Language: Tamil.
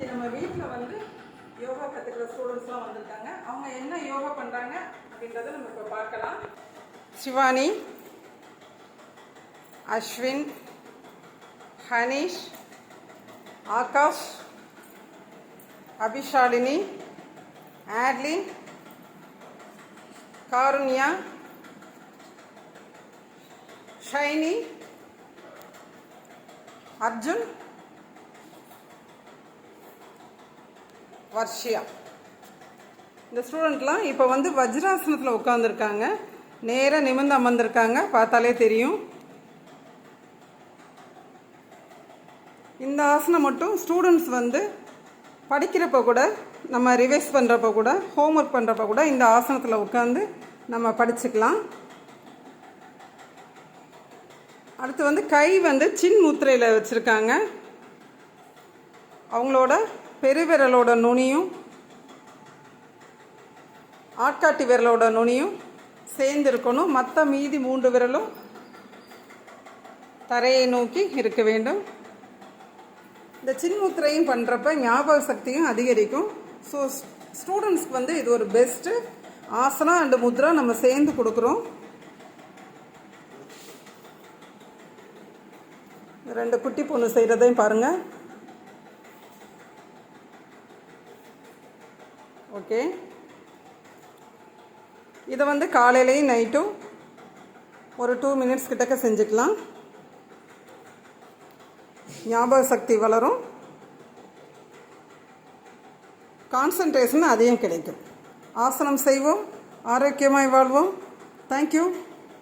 நம்ம வீட்டில் வந்து யோகா கற்றுக்கிற ஸ்டூடெண்ட்ஸ்லாம் வந்திருக்காங்க. அவங்க என்ன யோகா பண்ணுறாங்க அப்படின்றத நம்ம இப்போ பார்க்கலாம். சிவானி, அஸ்வின், ஹனீஷ், ஆகாஷ், அபிஷாலினி, ஆட்லின், காருண்யா, ஷைனி, அர்ஜுன், வர்ஷியா. இந்த ஸ்டூடெண்ட்லாம் இப்போ வந்து வஜ்ராசனத்தில் உட்காந்துருக்காங்க. நேராக நிமிர்ந்து அமர்ந்திருக்காங்க, பார்த்தாலே தெரியும். இந்த ஆசனம் மட்டும் ஸ்டூடெண்ட்ஸ் வந்து படிக்கிறப்ப கூட, நம்ம ரிவைஸ் பண்ணுறப்ப கூட, ஹோம்ஒர்க் பண்ணுறப்ப கூட இந்த ஆசனத்தில் உட்காந்து நம்ம படிச்சுக்கலாம். அடுத்து வந்து கை வந்து சின் முத்திரையில் வச்சுருக்காங்க. அவங்களோட பெருவிரலோட நுனியும் ஆட்காட்டி விரலோட நுனியும் சேர்ந்து இருக்கணும். மற்ற மீதி 3 விரலும் தரையை நோக்கி இருக்க வேண்டும். இந்த சின்முத்திரையும் பண்ணுறப்ப ஞாபக சக்தியும் அதிகரிக்கும். ஸோ ஸ்டூடெண்ட்ஸ்க்கு வந்து இது ஒரு பெஸ்ட்டு ஆசனா அண்டு முத்ரா நம்ம சேர்ந்து கொடுக்குறோம். 2 குட்டி பொண்ணு செய்கிறதையும் பாருங்கள். ஓகே, இதை வந்து காலையிலையும் நைட்டும் ஒரு 2 மினிட்ஸ் கிட்டக்க செஞ்சுக்கலாம். ஞாபக சக்தி வளரும், கான்சன்ட்ரேஷன் அதிகம் கிடைக்கும். ஆசனம் செய்வோம், ஆரோக்கியமாய் வாழ்வோம். தேங்க்யூ.